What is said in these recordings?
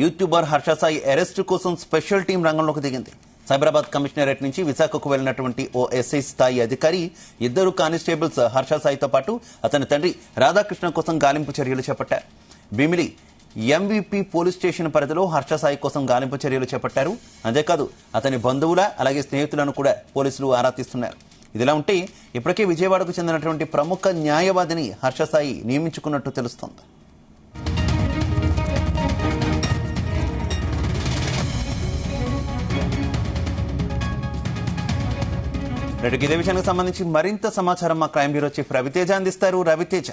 YouTuber Harsha Sai arrest కోసం special team రంగంలోకి దిగింది. సైబరాబాద్ కమిషనరేట్ నుంచి విశాఖకు వెళ్లినటువంటి ఓ ఎస్ఐ స్థాయి అధికారి, ఇద్దరు కానిస్టేబుల్స్ హర్ష సాయితో పాటు అతని తండ్రి రాధాకృష్ణ కోసం గాలింపు చర్యలు చేపట్టారు. భీమిలి ఎంవీపీ పోలీస్ స్టేషన్ పరిధిలో హర్ష సాయి కోసం గాలింపు చర్యలు చేపట్టారు. అంతేకాదు అతని బంధువుల అలాగే స్నేహితులను కూడా పోలీసులు ఆరా తీస్తున్నారు. ఇదిలా ఉంటే ఇప్పటికే విజయవాడకు చెందినటువంటి ప్రముఖ న్యాయవాదిని హర్ష సాయి నియమించుకున్నట్టు తెలుస్తోంది. ఇదే విషయానికి సంబంధించి మరింత సమాచారం మా క్రైమ్ బ్యూరో చీఫ్ రవితేజ అందిస్తారు. రవితేజ,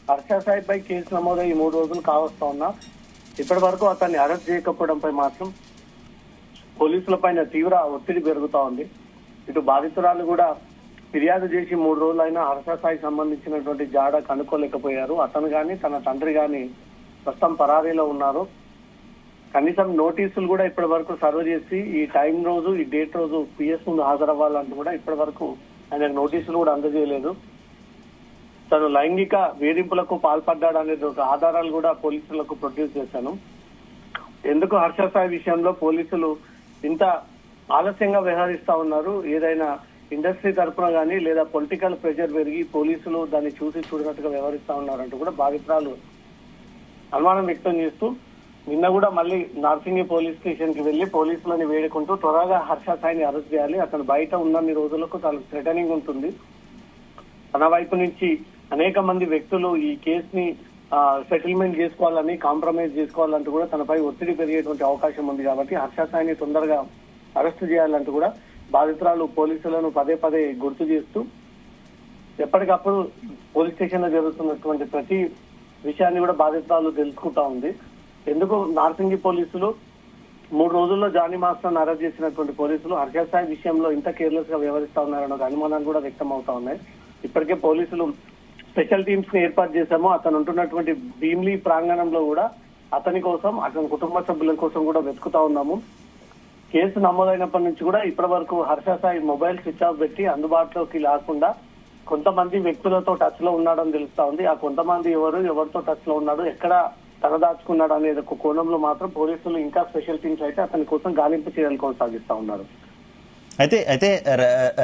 హర్ష సాయిపై కేసు నమోదై 3 రోజులు కావస్తా ఉన్నా ఇప్పటి వరకు అతన్ని అరెస్ట్ చేయకపోవడంపై మాత్రం పోలీసుల పైన తీవ్ర ఒత్తిడి పెరుగుతా ఉంది. ఇటు బాధితురాలు కూడా ఫిర్యాదు చేసి 3 రోజులైనా హర్ష సాయికి సంబంధించినటువంటి జాడ కనుక్కోలేకపోయారు. అతను గాని తన తండ్రి గాని ప్రస్తుతం పరారీలో ఉన్నారు. కనీసం నోటీసులు కూడా ఇప్పటి వరకు సర్వ్ చేసి ఈ టైం రోజు ఈ డేట్ రోజు పిఎస్ ముందు హాజరవ్వాలంటూ కూడా ఇప్పటి వరకు ఆయన నోటీసులు కూడా అందజేయలేదు. తను లైంగిక వేధింపులకు పాల్పడ్డాడనేది ఒక ఆధారాలు కూడా పోలీసులకు ప్రొడ్యూస్ చేశాను. ఎందుకు హర్ష సాయి విషయంలో పోలీసులు ఇంత ఆలస్యంగా వ్యవహరిస్తా ఉన్నారు? ఏదైనా ఇండస్ట్రీ తరఫున కానీ లేదా పొలిటికల్ ప్రెషర్ పెరిగి పోలీసులు దాన్ని చూసి చూడనట్టుగా వ్యవహరిస్తా ఉన్నారంటూ కూడా బాధితురాలు అనుమానం వ్యక్తం చేస్తూ నిన్న కూడా మళ్ళీ నార్సింగి పోలీస్ స్టేషన్ కి వెళ్లి పోలీసులని వేడుకుంటూ త్వరగా హర్ష సాయిని అరెస్ట్ చేయాలి, అతను బయట ఉన్నన్ని రోజులకు తనకు థ్రెటనింగ్ ఉంటుంది, తన వైపు నుంచి అనేక మంది వ్యక్తులు ఈ కేసుని సెటిల్మెంట్ చేసుకోవాలని కాంప్రమైజ్ చేసుకోవాలంటూ కూడా తనపై ఒత్తిడి పెరిగేటువంటి అవకాశం ఉంది. కాబట్టి హర్ష సాయిని తొందరగా అరెస్ట్ చేయాలంటూ కూడా బాధితురాలు పోలీసులను పదే పదే గుర్తు చేస్తూ ఎప్పటికప్పుడు పోలీస్ స్టేషన్ లో జరుగుతున్నటువంటి ప్రతి విషయాన్ని కూడా బాధితురాలు తెలుసుకుంటా ఉంది. ఎందుకు నార్సింగి పోలీసులు 3 రోజుల్లో జానీ మాస్టర్ను అరెస్ట్ చేసినటువంటి పోలీసులు హర్ష సాయి విషయంలో ఇంత కేర్లెస్ గా వ్యవహరిస్తా ఉన్నారన్న ఒక అనుమానాలు కూడా వ్యక్తం అవుతా ఉన్నాయి. ఇప్పటికే పోలీసులు స్పెషల్ టీమ్స్ ని ఏర్పాటు చేశాము. అతను ఉంటున్నటువంటి భీమ్లీ ప్రాంగణంలో కూడా అతని కోసం అతని కుటుంబ సభ్యుల కోసం కూడా వెతుకుతా ఉన్నాము. కేసు నమోదైనప్పటి నుంచి కూడా ఇప్పటి వరకు Harsha Sai mobile switch off పెట్టి అందుబాటులోకి లేకుండా కొంతమంది వ్యక్తులతో టచ్ లో ఉన్నాడని తెలుస్తా ఉంది. ఆ కొంతమంది ఎవరితో టచ్ లో ఉన్నాడు, ఎక్కడ తలదాచుకున్నాడు అనేది ఒక కోణంలో మాత్రం పోలీసులు ఇంకా స్పెషల్ టీమ్స్ అయితే అతని కోసం గాలింపు చర్యలు కొనసాగిస్తా ఉన్నారు. అయితే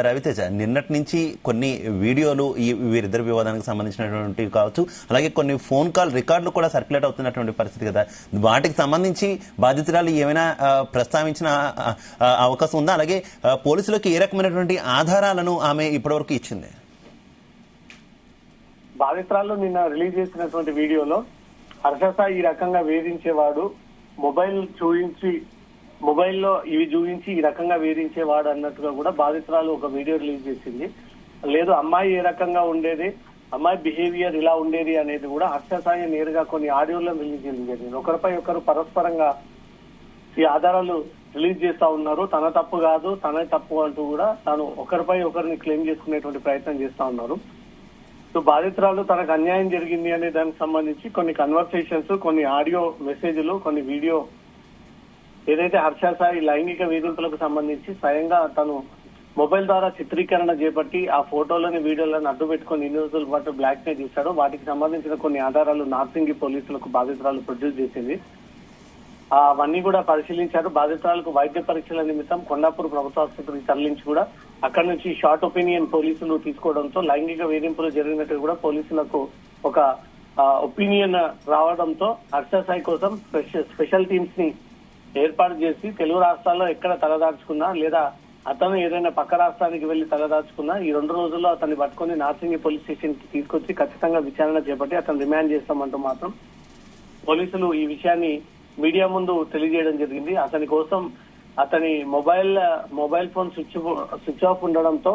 రవితేజ, నిన్నటి నుంచి కొన్ని వీడియోలు వీరిద్దరి వివాదానికి సంబంధించినటువంటి కావచ్చు, అలాగే కొన్ని ఫోన్ కాల్ రికార్డులు కూడా సర్క్యులేట్ అవుతున్నటువంటి పరిస్థితి కదా. వాటికి సంబంధించి బాధితురాలు ఏమైనా ప్రస్తావించిన అవకాశం ఉందా? అలాగే పోలీసులకు ఏ రకమైనటువంటి ఆధారాలను ఆమె ఇప్పటివరకు ఇచ్చింది? బాధితురాలు నిన్న రిలీజ్ చేసినటువంటి వీడియోలో హర్ష సాయి ఈ రకంగా వేధించేవాడు, మొబైల్లో ఇవి చూపించి ఈ రకంగా వేధించేవాడు అన్నట్టుగా కూడా బాధితురాలు ఒక వీడియో రిలీజ్ చేసింది. లేదు, అమ్మాయి ఏ రకంగా ఉండేది, అమ్మాయి బిహేవియర్ ఇలా ఉండేది అనేది కూడా హర్ష సాయి నేరుగా కొన్ని ఆడియోలో రిలీజ్ చేయడం జరిగింది. ఒకరిపై ఒకరు పరస్పరంగా ఈ ఆధారాలు రిలీజ్ చేస్తా ఉన్నారు. తన తప్పు కాదు, తనే తప్పు అంటూ కూడా తాను ఒకరిపై ఒకరిని క్లెయిమ్ చేసుకునేటువంటి ప్రయత్నం చేస్తా ఉన్నారు. సో బాధితురాలు తనకు అన్యాయం జరిగింది అనే దానికి సంబంధించి కొన్ని కన్వర్సేషన్స్, కొన్ని ఆడియో మెసేజ్లు, కొన్ని వీడియో ఏదైతే హర్ష సాయి లైంగిక వేధింపులకు సంబంధించి స్వయంగా తను మొబైల్ ద్వారా చిత్రీకరణ చేపట్టి ఆ ఫోటోలని వీడియోలను అడ్డు పెట్టుకుని ఇన్ని రోజుల పాటు బ్లాక్ మెయిల్ చేశాడు, వాటికి సంబంధించిన కొన్ని ఆధారాలు నార్సింగి పోలీసులకు బాధితురాలు ప్రొడ్యూస్ చేసింది. అవన్నీ కూడా పరిశీలించారు. బాధితురాలకు వైద్య పరీక్షల నిమిత్తం కొండాపూర్ ప్రభుత్వ ఆసుపత్రికి తరలించి కూడా అక్కడి నుంచి షార్ట్ ఒపీనియన్ పోలీసులు తీసుకోవడంతో లైంగిక వేధింపులు జరిగినట్టు కూడా పోలీసులకు ఒక ఒపీనియన్ రావడంతో హర్ష సాయి కోసం స్పెషల్ టీమ్స్ ని ఏర్పాటు చేసి తెలుగు రాష్ట్రాల్లో ఎక్కడ తలదాచుకున్నా లేదా అతను ఏదైనా పక్క రాష్ట్రానికి వెళ్లి తలదాచుకున్నా ఈ 2 రోజుల్లో అతన్ని పట్టుకుని నార్సింగి పోలీస్ స్టేషన్ కి తీసుకొచ్చి ఖచ్చితంగా విచారణ చేపట్టి అతను రిమాండ్ చేస్తామంటూ మాత్రం పోలీసులు ఈ విషయాన్ని మీడియా ముందు తెలియజేయడం జరిగింది. అతని కోసం అతని మొబైల్ ఫోన్ స్విచ్ ఆఫ్ ఉండడంతో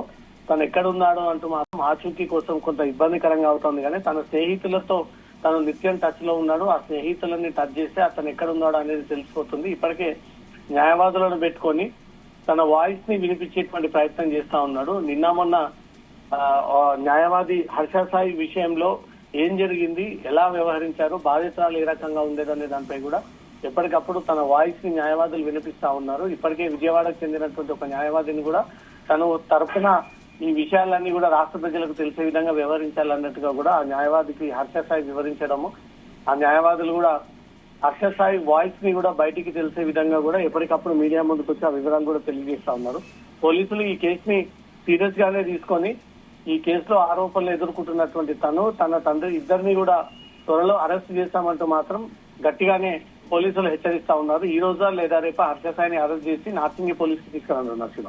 తను ఎక్కడున్నాడో అంటూ మాత్రం ఆచూకీ కోసం కొంత ఇబ్బందికరంగా అవుతుంది. కానీ తన స్నేహితులతో తను నిత్యం టచ్ లో ఉన్నాడు. ఆ స్నేహితులని టచ్ చేస్తే అతను ఎక్కడున్నాడు అనేది తెలిసిపోతుంది. ఇప్పటికే న్యాయవాదులను పెట్టుకొని తన వాయిస్ ని వినిపించేటువంటి ప్రయత్నం చేస్తా ఉన్నాడు. నిన్న మొన్న న్యాయవాది హర్ష సాయి విషయంలో ఏం జరిగింది, ఎలా వ్యవహరించారు, బాధితురాలు ఏ రకంగా ఉండేదనే దానిపై కూడా ఎప్పటికప్పుడు తన వాయిస్ ని న్యాయవాదులు వినిపిస్తా ఉన్నారు. ఇప్పటికే విజయవాడకు చెందినటువంటి ఒక న్యాయవాదిని కూడా తను తరఫున ఈ విషయాలన్నీ కూడా రాష్ట్ర ప్రజలకు తెలిసే విధంగా వ్యవహరించాలన్నట్టుగా కూడా ఆ న్యాయవాదికి హర్ష సాయి వివరించడము, ఆ న్యాయవాదులు కూడా హర్ష సాయి వాయిస్ ని కూడా బయటికి తెలిసే విధంగా కూడా ఎప్పటికప్పుడు మీడియా ముందుకు వచ్చి ఆ వివరాలు కూడా తెలియజేస్తా ఉన్నారు. పోలీసులు ఈ కేసుని సీరియస్ గానే తీసుకొని ఈ కేసులో ఆరోపణలు ఎదుర్కొంటున్నటువంటి తన తండ్రి ఇద్దరిని కూడా త్వరలో అరెస్ట్ చేస్తామంటూ మాత్రం గట్టిగానే పోలీసులు హెచ్చరిస్తా ఉన్నారు. ఈ రోజు లేదా రేపు హర్ష సాయిని అరెస్ట్ చేసి నార్సింగి పోలీసుకి తీసుకురానున్నారు. శివ,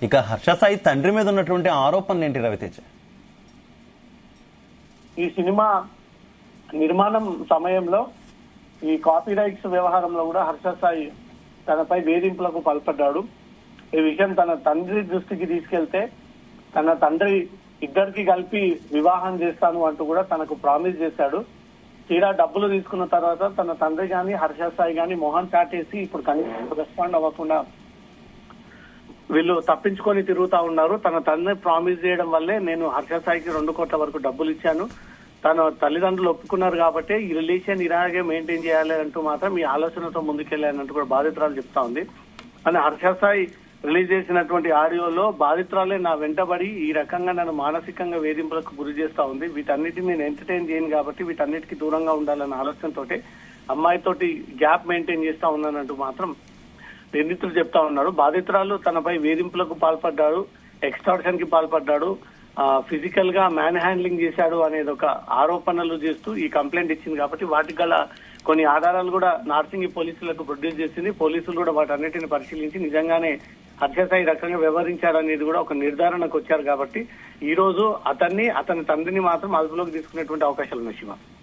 ఇక హర్ష సాయి తండ్రి మీద ఉన్నటువంటి ఆరోపణలు ఏంటి రవితేజ? ఈ సినిమా నిర్మాణం సమయంలో ఈ కాపీ రైట్స్ వ్యవహారంలో కూడా హర్ష సాయి తనపై వేధింపులకు పాల్పడ్డాడు. ఈ విషయం తన తండ్రి దృష్టికి తీసుకెళ్తే తన తండ్రి ఇద్దరికి కలిపి వివాహం చేస్తాను అంటూ కూడా తనకు ప్రామిస్ చేశాడు. తీరా డబ్బులు తీసుకున్న తర్వాత తన తండ్రి గాని హర్ష సాయి గాని మొహం చాటేసి ఇప్పుడు కనీసం రెస్పాండ్ అవ్వకుండా వీళ్ళు తప్పించుకొని తిరుగుతా ఉన్నారు. తన తండ్రి ప్రామిస్ చేయడం వల్లే నేను హర్ష సాయికి 2 కోట్ల వరకు డబ్బులు ఇచ్చాను, తన తల్లిదండ్రులు ఒప్పుకున్నారు కాబట్టి ఈ రిలేషన్ ఇలాగే మెయింటైన్ చేయాలి అంటూ మాత్రం ఈ ఆలోచనతో ముందుకెళ్లానంటూ కూడా బాధితురాలు చెప్తా ఉంది. అని హర్ష సాయి రిలీజ్ చేసినటువంటి ఆడియోలో బాధితురాలే నా వెంటబడి ఈ రకంగా నన్ను మానసికంగా వేధింపులకు గురి చేస్తా ఉంది, వీటన్నిటిని నేను ఎంటర్టైన్ చేయను కాబట్టి వీటన్నిటికీ దూరంగా ఉండాలన్న ఆలోచనతోటి అమ్మాయితోటి గ్యాప్ మెయింటైన్ చేస్తా ఉన్నానంటూ మాత్రం నిందితుడు చెప్తా ఉన్నాడు. బాధితురాలు తనపై వేధింపులకు పాల్పడ్డాడు, ఎక్స్టార్షన్ కి పాల్పడ్డాడు, ఫిజికల్ గా మ్యాన్ హ్యాండ్లింగ్ చేశాడు అనేది ఒక ఆరోపణలు చేస్తూ ఈ కంప్లైంట్ ఇచ్చింది కాబట్టి వాటికి గల కొన్ని ఆధారాలు కూడా నార్సింగి పోలీసులకు ప్రొడ్యూస్ చేసింది. పోలీసులు కూడా వాటన్నిటిని పరిశీలించి నిజంగానే హర్ష సాయి రకంగా వ్యవహరించాడనేది కూడా ఒక నిర్ధారణకు వచ్చారు కాబట్టి ఈ రోజు అతని తండ్రిని మాత్రం అదుపులోకి తీసుకునేటువంటి అవకాశాలు ఉన్నాయి. శివ.